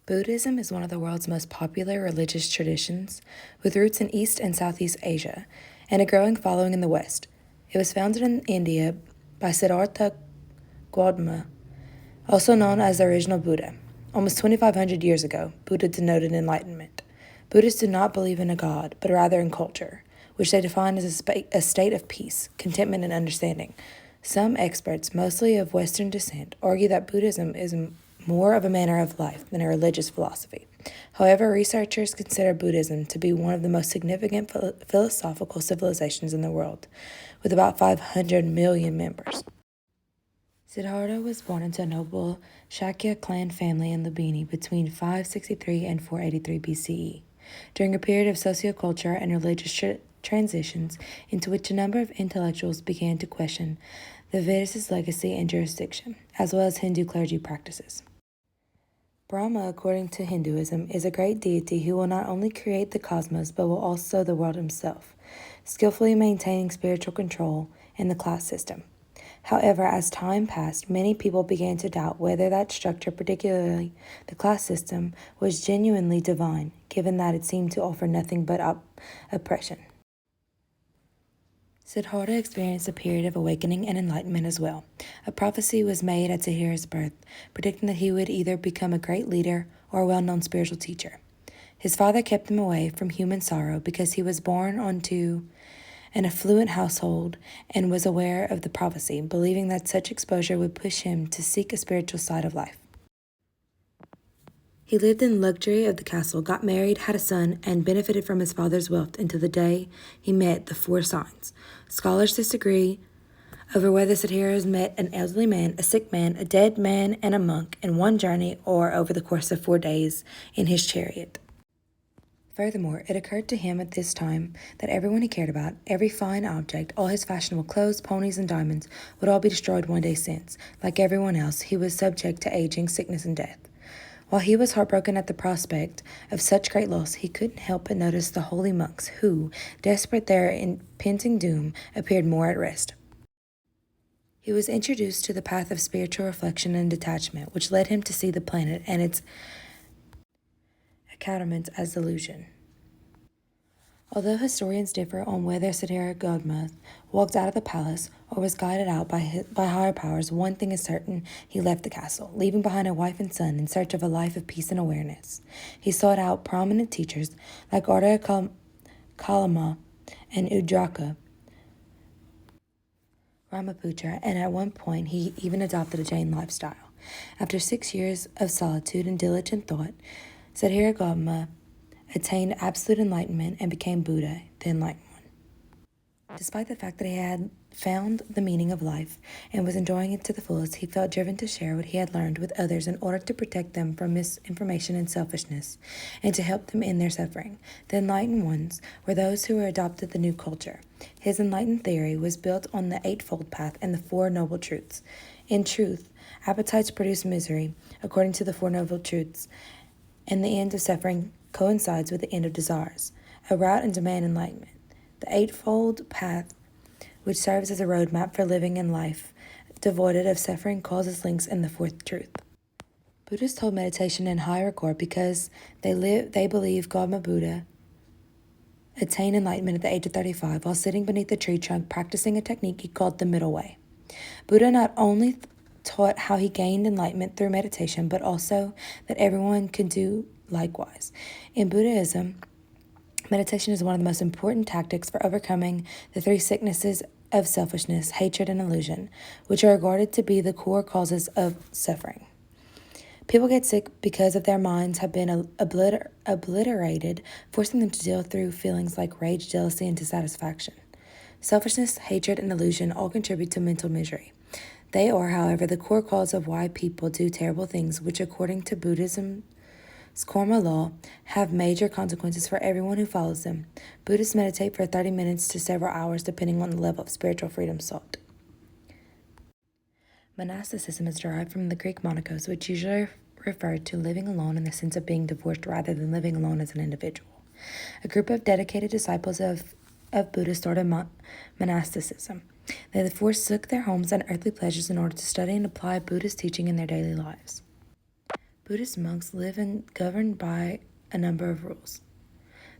Buddhism is one of the world's most popular religious traditions, with roots in East and Southeast Asia, and a growing following in the West. It was founded in India by Siddhartha Gautama, also known as the original Buddha. Almost 2,500 years ago, Buddha denoted enlightenment. Buddhists do not believe in a god, but rather in culture, which they define as a state of peace, contentment, and understanding. Some experts, mostly of Western descent, argue that Buddhism is more of a manner of life than a religious philosophy. However, researchers consider Buddhism to be one of the most significant philosophical civilizations in the world, with about 500 million members. Siddhartha was born into a noble Shakya clan family in Lumbini between 563 and 483 BCE, during a period of sociocultural and religious transitions into which a number of intellectuals began to question the Vedas' legacy and jurisdiction, as well as Hindu clergy practices. Brahma, according to Hinduism, is a great deity who will not only create the cosmos but will also the world himself, skillfully maintaining spiritual control in the class system. However, as time passed, many people began to doubt whether that structure, particularly the class system, was genuinely divine, given that it seemed to offer nothing but oppression. Siddhartha experienced a period of awakening and enlightenment as well. A prophecy was made at Siddhartha's birth, predicting that he would either become a great leader or a well-known spiritual teacher. His father kept him away from human sorrow because he was born into an affluent household and was aware of the prophecy, believing that such exposure would push him to seek a spiritual side of life. He lived in luxury of the castle, got married, had a son, and benefited from his father's wealth until the day he met the four signs. Scholars disagree over whether Siddhartha met an elderly man, a sick man, a dead man, and a monk in one journey or over the course of 4 days in his chariot. Furthermore, it occurred to him at this time that everyone he cared about, every fine object, all his fashionable clothes, ponies, and diamonds would all be destroyed one day since, like everyone else, he was subject to aging, sickness, and death. While he was heartbroken at the prospect of such great loss, he couldn't help but notice the holy monks who, desperate their impending doom, appeared more at rest. He was introduced to the path of spiritual reflection and detachment, which led him to see the planet and its accoutrements as illusion. Although historians differ on whether Siddhartha Gautama walked out of the palace or was guided out by higher powers, one thing is certain: he left the castle, leaving behind a wife and son in search of a life of peace and awareness. He sought out prominent teachers like Arya Kalama and Udraka Ramaputra, and at one point he even adopted a Jain lifestyle. After 6 years of solitude and diligent thought, Siddhartha Gautama attained absolute enlightenment and became Buddha, the Enlightened One. Despite the fact that he had found the meaning of life and was enjoying it to the fullest, he felt driven to share what he had learned with others in order to protect them from misinformation and selfishness, and to help them in their suffering. The Enlightened Ones were those who adopted the new culture. His enlightened theory was built on the Eightfold Path and the Four Noble Truths. In truth, appetites produce misery, according to the Four Noble Truths, and the end of suffering coincides with the end of desires, a route and demand enlightenment. The Eightfold Path, which serves as a roadmap for living in life devoid of suffering, causes links in the fourth truth. Buddhists hold meditation in high regard because they believe Gautama Buddha attained enlightenment at the age of 35 while sitting beneath a tree trunk practicing a technique he called the middle way. Buddha not only taught how he gained enlightenment through meditation, but also that everyone could do likewise. In Buddhism, meditation is one of the most important tactics for overcoming the three sicknesses of selfishness, hatred, and illusion, which are regarded to be the core causes of suffering. People get sick because of their minds have been obliterated, forcing them to deal through feelings like rage, jealousy, and dissatisfaction. Selfishness, hatred, and illusion all contribute to mental misery. They are, however, the core cause of why people do terrible things, which, according to Buddhism's karma law, have major consequences for everyone who follows them. Buddhists meditate for 30 minutes to several hours, depending on the level of spiritual freedom sought. Monasticism is derived from the Greek monachos, which usually referred to living alone in the sense of being divorced rather than living alone as an individual. A group of dedicated disciples of Buddha started monasticism. They forsook their homes and earthly pleasures in order to study and apply Buddhist teaching in their daily lives. Buddhist monks live and governed by a number of rules.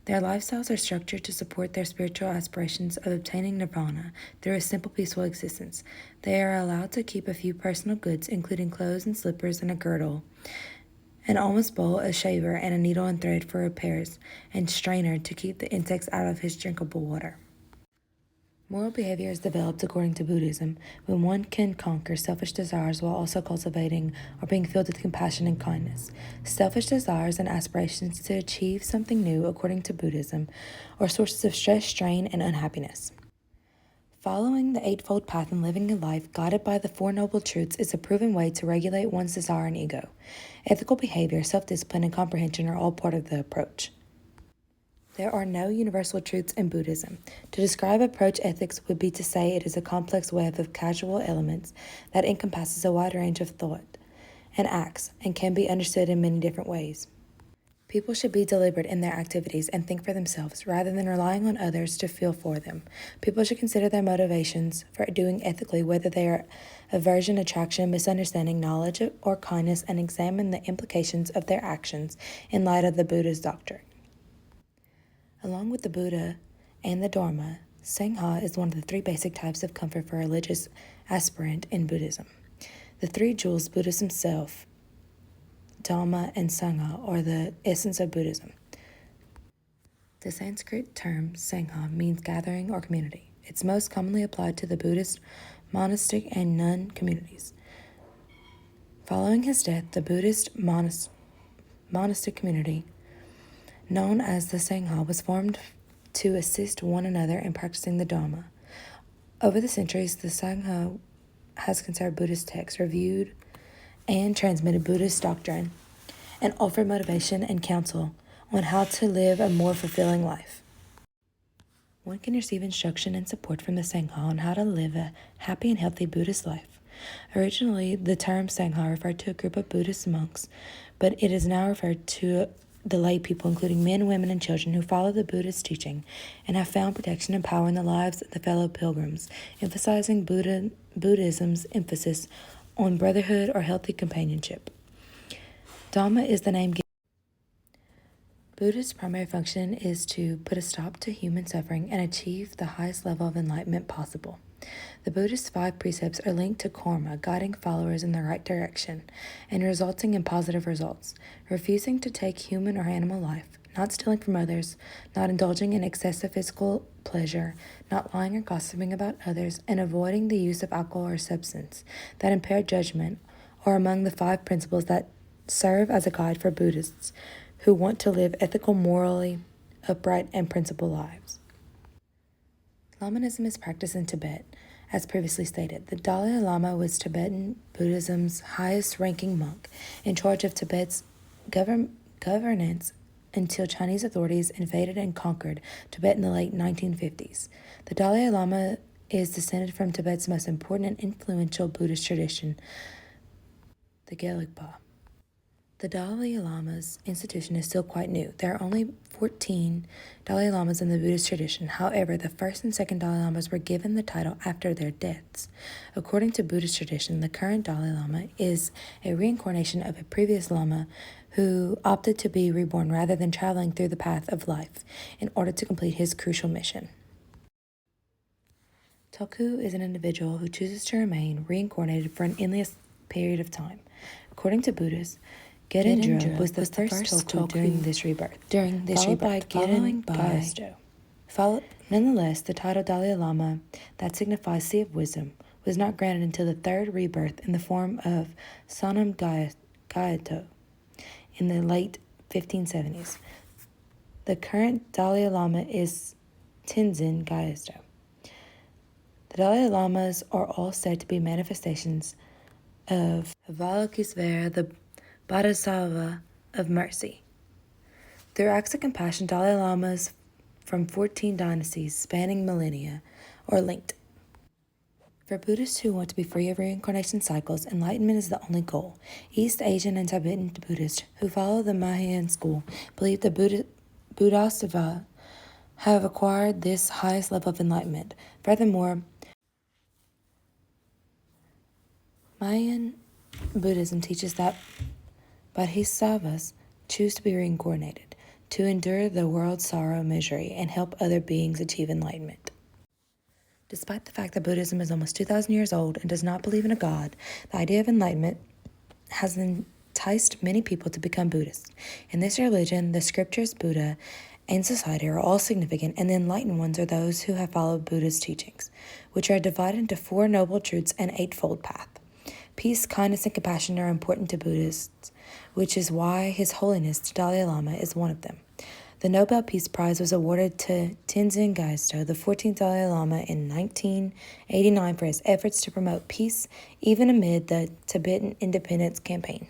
Their lifestyles are structured to support their spiritual aspirations of obtaining nirvana through a simple, peaceful existence. They are allowed to keep a few personal goods, including clothes and slippers and a girdle, an alms bowl, a shaver, and a needle and thread for repairs, and strainer to keep the insects out of his drinkable water. Moral behavior is developed according to Buddhism when one can conquer selfish desires while also cultivating or being filled with compassion and kindness. Selfish desires and aspirations to achieve something new, according to Buddhism, are sources of stress, strain, and unhappiness. Following the Eightfold Path and living a life guided by the Four Noble Truths is a proven way to regulate one's desire and ego. Ethical behavior, self-discipline, and comprehension are all part of the approach. There are no universal truths in Buddhism. To describe approach ethics would be to say it is a complex web of causal elements that encompasses a wide range of thought and acts and can be understood in many different ways. People should be deliberate in their activities and think for themselves rather than relying on others to feel for them. People should consider their motivations for doing ethically, whether they are aversion, attraction, misunderstanding, knowledge, or kindness, and examine the implications of their actions in light of the Buddha's doctrine. Along with the Buddha and the Dharma, Sangha is one of the three basic types of comfort for a religious aspirant in Buddhism. The three jewels, Buddhism self, Dhamma, and Sangha, are the essence of Buddhism. The Sanskrit term Sangha means gathering or community. It's most commonly applied to the Buddhist monastic and nun communities. Following his death, the Buddhist monastic community known as the Sangha was formed to assist one another in practicing the Dhamma. Over the centuries, the Sangha has considered Buddhist texts, reviewed and transmitted Buddhist doctrine, and offered motivation and counsel on how to live a more fulfilling life. One can receive instruction and support from the Sangha on how to live a happy and healthy Buddhist life. Originally, the term Sangha referred to a group of Buddhist monks, but it is now referred to the lay people, including men, women, and children who follow the Buddhist teaching and have found protection and power in the lives of the fellow pilgrims, emphasizing Buddhism's emphasis on brotherhood or healthy companionship. Dhamma is the name given. Buddha's primary function is to put a stop to human suffering and achieve the highest level of enlightenment possible. The Buddhist 5 precepts are linked to karma, guiding followers in the right direction and resulting in positive results. Refusing to take human or animal life, not stealing from others, not indulging in excessive physical pleasure, not lying or gossiping about others, and avoiding the use of alcohol or substance that impair judgment are among the 5 principles that serve as a guide for Buddhists who want to live ethical, morally upright, and principled lives. Lamaism is practiced in Tibet. As previously stated, the Dalai Lama was Tibetan Buddhism's highest-ranking monk, in charge of Tibet's governance until Chinese authorities invaded and conquered Tibet in the late 1950s. The Dalai Lama is descended from Tibet's most important and influential Buddhist tradition, the Gelugpa. The Dalai Lama's institution is still quite new. There are only 14 Dalai Lamas in the Buddhist tradition. However, the first and second Dalai Lamas were given the title after their deaths. According to Buddhist tradition, the current Dalai Lama is a reincarnation of a previous Lama who opted to be reborn rather than traveling through the path of life in order to complete his crucial mission. Tulku is an individual who chooses to remain reincarnated for an endless period of time. According to Buddhists, Gedendra was the first Tulku during this rebirth, following by Nonetheless, the title Dalai Lama, that signifies Sea of Wisdom, was not granted until the third rebirth in the form of Sonam Gyatso in the late 1570s. The current Dalai Lama is Tenzin Gyatso. The Dalai Lamas are all said to be manifestations of Avalokitesvara, the Bodhisattva of mercy. Through acts of compassion, Dalai Lamas from 14 dynasties spanning millennia are linked. For Buddhists who want to be free of reincarnation cycles, enlightenment is the only goal. East Asian and Tibetan Buddhists who follow the Mahayana school believe the Bodhisattva have acquired this highest level of enlightenment. Furthermore, Mayan Buddhism teaches that Bodhisattvas choose to be reincarnated, to endure the world's sorrow and misery and help other beings achieve enlightenment. Despite the fact that Buddhism is almost 2,000 years old and does not believe in a god, the idea of enlightenment has enticed many people to become Buddhists. In this religion, the scriptures, Buddha, and society are all significant, and the enlightened ones are those who have followed Buddha's teachings, which are divided into 4 noble truths and 8-fold path. Peace, kindness, and compassion are important to Buddhists, which is why His Holiness the Dalai Lama is one of them. The Nobel Peace Prize was awarded to Tenzin Gyatso, the 14th Dalai Lama, in 1989 for his efforts to promote peace, even amid the Tibetan independence campaign.